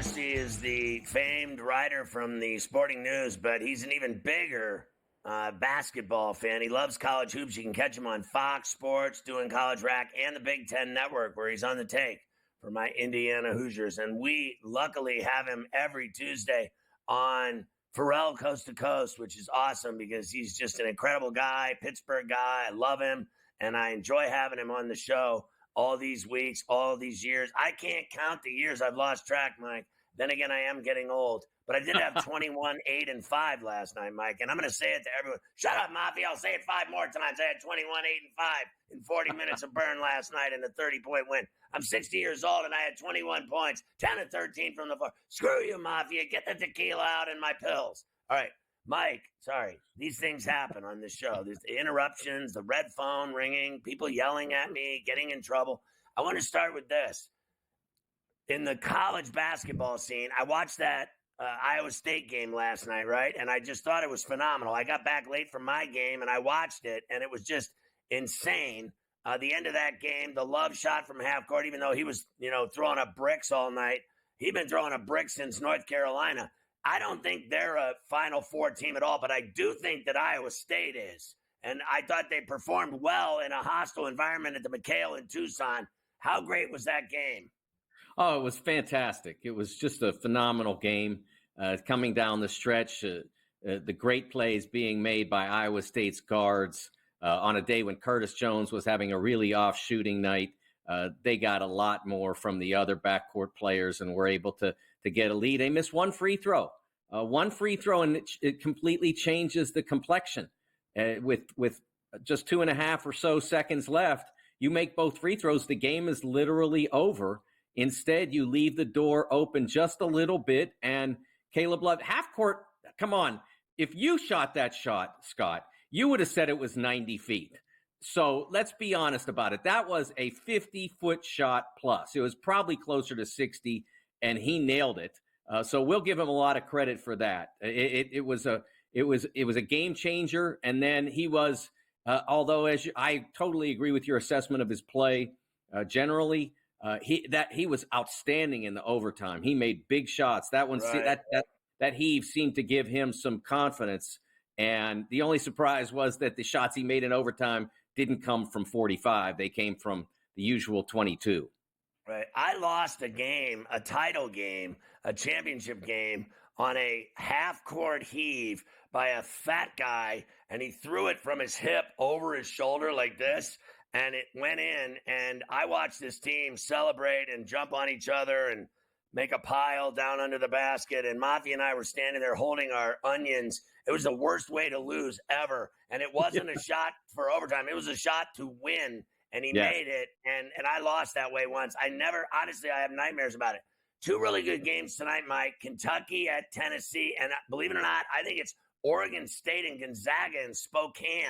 DeCourcy is the famed writer from the Sporting News, but he's an even bigger basketball fan. He loves college hoops. You can catch him on Fox Sports, doing College Rack, and the Big Ten Network, where he's on the take for my Indiana Hoosiers. And we luckily have him every Tuesday on Ferrall Coast to Coast, which is awesome because he's just an incredible guy, Pittsburgh guy. I love him, and I enjoy having him on the show all these weeks, all these years. I can't count the years. I've lost track, Mike. Then again, I am getting old. But I did have 21, 8, and 5 last night, Mike. And I'm going to say it to everyone. Shut up, Mafia. I'll say it 5 more times. I had 21, 8, and 5 in 40 minutes of burn last night in a 30-point win. I'm 60 years old, and I had 21 points, 10 and 13 from the floor. Screw you, Mafia. Get the tequila out and my pills. All right. Mike, sorry, these things happen on this show. There's the interruptions, the red phone ringing, people yelling at me, getting in trouble. I want to start with this. In the college basketball scene, I watched that Iowa State game last night, right? And I just thought it was phenomenal. I got back late from my game, and I watched it, and it was just insane. The end of that game, the Love shot from half court, even though he was, throwing up bricks all night. He'd been throwing up bricks since North Carolina. I don't think they're a Final Four team at all, but I do think that Iowa State is. And I thought they performed well in a hostile environment at the McHale in Tucson. How great was that game? Oh, it was fantastic. It was just a phenomenal game coming down the stretch. The great plays being made by Iowa State's guards on a day when Curtis Jones was having a really off shooting night. They got a lot more from the other backcourt players and were able to get a lead. They missed one free throw. And it completely changes the complexion. With just 2.5 or so seconds left, you make both free throws, the game is literally over. Instead, you leave the door open just a little bit, and Caleb Love, half court, come on. If you shot that shot, Scott, you would have said it was 90 feet. So let's be honest about it. That was a 50-foot shot plus. It was probably closer to 60, and he nailed it. So we'll give him a lot of credit for that. It was a game changer, and then he was. Although I totally agree with your assessment of his play generally, he was outstanding in the overtime. He made big shots. That one, right. that heave seemed to give him some confidence. And the only surprise was that the shots he made in overtime didn't come from 45. They came from the usual 22. Right. I lost a game, a title game, a championship game on a half-court heave by a fat guy, and he threw it from his hip over his shoulder like this, and it went in, and I watched this team celebrate and jump on each other and make a pile down under the basket, and Mafia and I were standing there holding our onions. It was the worst way to lose ever, and it wasn't a shot for overtime. It was a shot to win, and he made it, and I lost that way once. I have nightmares about it. 2 really good games tonight, Mike. Kentucky at Tennessee, and believe it or not, I think it's Oregon State and Gonzaga in Spokane.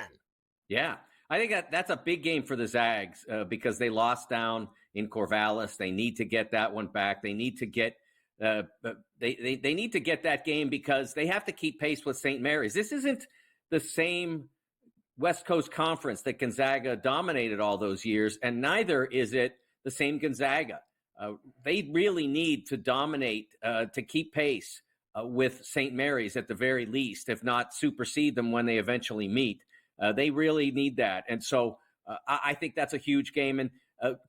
Yeah, I think that's a big game for the Zags because they lost down in Corvallis. They need to get that one back. They need to get they need to get that game because they have to keep pace with St. Mary's. This isn't the same West Coast Conference that Gonzaga dominated all those years, and neither is it the same Gonzaga. They really need to dominate to keep pace with St. Mary's at the very least, if not supersede them when they eventually meet. They really need that. And so I think that's a huge game. And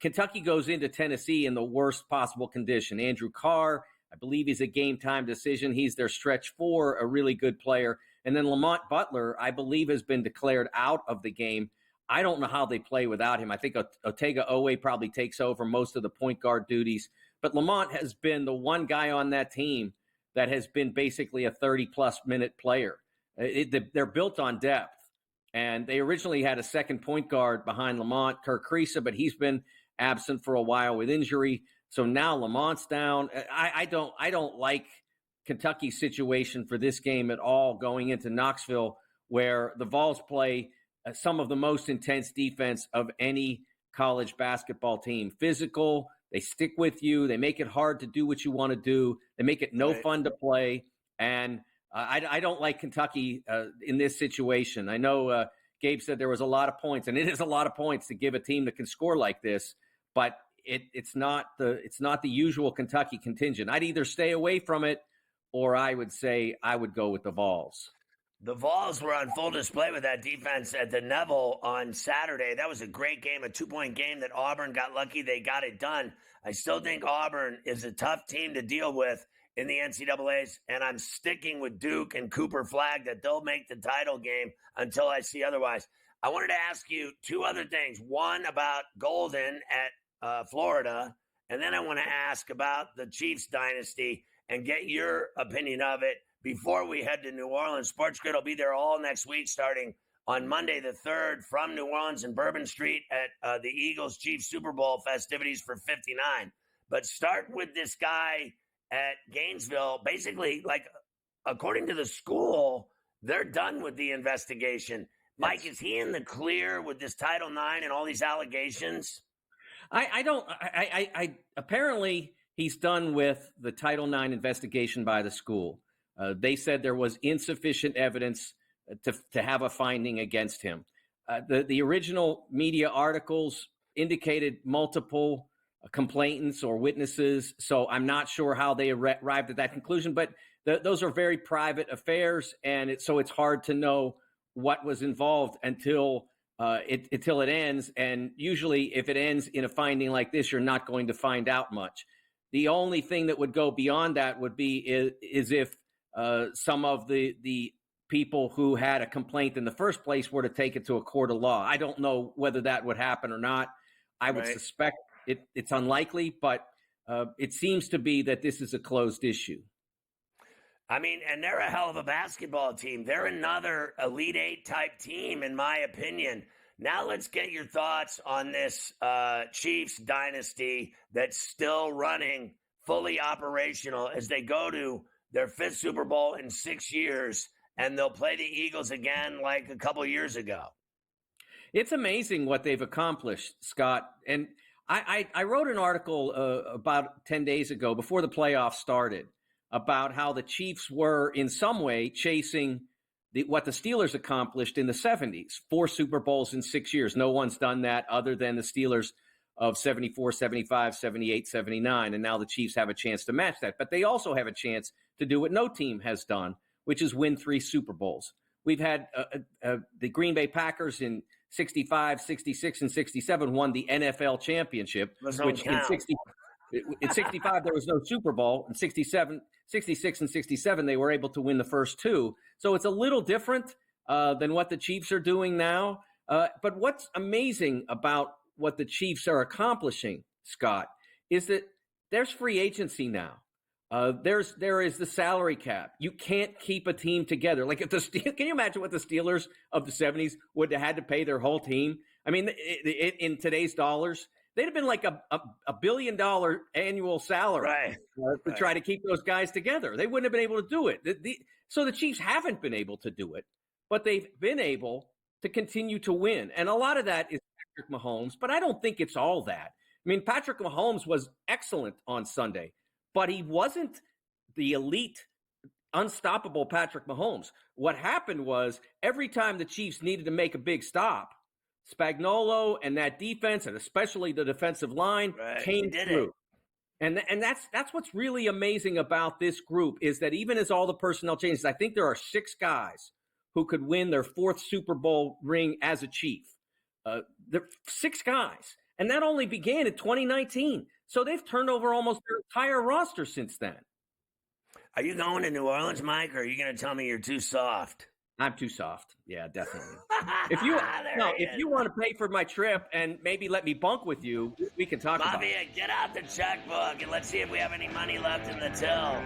Kentucky goes into Tennessee in the worst possible condition. Andrew Carr, I believe he's a game-time decision. He's their stretch 4, a really good player. And then Lamont Butler, I believe, has been declared out of the game. I don't know how they play without him. I think Otega Owe probably takes over most of the point guard duties. But Lamont has been the one guy on that team that has been basically a 30-plus minute player. They're built on depth. And they originally had a second point guard behind Lamont, Kirk Kriisa, but he's been absent for a while with injury. So now Lamont's down. I don't like Kentucky's situation for this game at all going into Knoxville, where the Vols play some of the most intense defense of any college basketball team. Physical, they stick with you. They make it hard to do what you want to do. They make it no fun to play. And I don't like Kentucky in this situation. I know Gabe said there was a lot of points, and it is a lot of points to give a team that can score like this. But it's not the usual Kentucky contingent. I'd either stay away from it, or I would say I would go with the Vols. The Vols were on full display with that defense at the Neville on Saturday. That was a great game, a 2-point game that Auburn got lucky. They got it done. I still think Auburn is a tough team to deal with in the NCAAs, and I'm sticking with Duke and Cooper Flagg that they'll make the title game until I see otherwise. I wanted to ask you two other things. One about Golden at Florida, and then I want to ask about the Chiefs dynasty and get your opinion of it before we head to New Orleans. SportsGrid will be there all next week, starting on Monday the 3rd from New Orleans and Bourbon Street at the Eagles-Chiefs Super Bowl festivities for 59. But start with this guy at Gainesville. Basically, like, according to the school, they're done with the investigation. Mike, is he in the clear with this Title IX and all these allegations? I apparently he's done with the Title IX investigation by the school. They said there was insufficient evidence to have a finding against him. The original media articles indicated multiple complainants or witnesses, so I'm not sure how they arrived at that conclusion, but those are very private affairs, and so it's hard to know what was involved until it ends. And usually if it ends in a finding like this, you're not going to find out much. The only thing that would go beyond that would be is if some of the people who had a complaint in the first place were to take it to a court of law. I don't know whether that would happen or not. I would suspect it's unlikely, but it seems to be that this is a closed issue. I mean, and they're a hell of a basketball team. They're another Elite Eight type team, in my opinion. Now let's get your thoughts on this Chiefs dynasty that's still running, fully operational, as they go to their 5th Super Bowl in 6 years, and they'll play the Eagles again like a couple years ago. It's amazing what they've accomplished, Scott. And I wrote an article about 10 days ago before the playoffs started about how the Chiefs were in some way chasing what the Steelers accomplished in the 70s, 4 Super Bowls in 6 years. No one's done that other than the Steelers of 74, 75, 78, 79. And now the Chiefs have a chance to match that. But they also have a chance to do what no team has done, which is win 3 Super Bowls. We've had the Green Bay Packers in 65, 66, and 67 won the NFL championship, which in 65 there was no Super Bowl. In 67, 66, and 67 they were able to win the first 2. So it's a little different than what the Chiefs are doing now. But what's amazing about what the Chiefs are accomplishing, Scott, is that there's free agency now. There is the salary cap. You can't keep a team together. Like if can you imagine what the Steelers of the 70s would have had to pay their whole team? I mean, in today's dollars, they'd have been like a $1 billion annual salary to try to keep those guys together. They wouldn't have been able to do it. So the Chiefs haven't been able to do it, but they've been able to continue to win. And a lot of that is Patrick Mahomes, but I don't think it's all that. I mean, Patrick Mahomes was excellent on Sunday, but he wasn't the elite, unstoppable Patrick Mahomes. What happened was every time the Chiefs needed to make a big stop, Spagnuolo and that defense, and especially the defensive line, came through. And that's what's really amazing about this group is that even as all the personnel changes, I think there are 6 guys who could win their 4th Super Bowl ring as a Chief. There 6 guys. And that only began in 2019. So they've turned over almost their entire roster since then. Are you going to New Orleans, Mike, or are you going to tell me you're too soft? I'm too soft. Yeah, definitely. If you want to pay for my trip and maybe let me bunk with you, we can talk about it. Get out the checkbook and let's see if we have any money left in the till.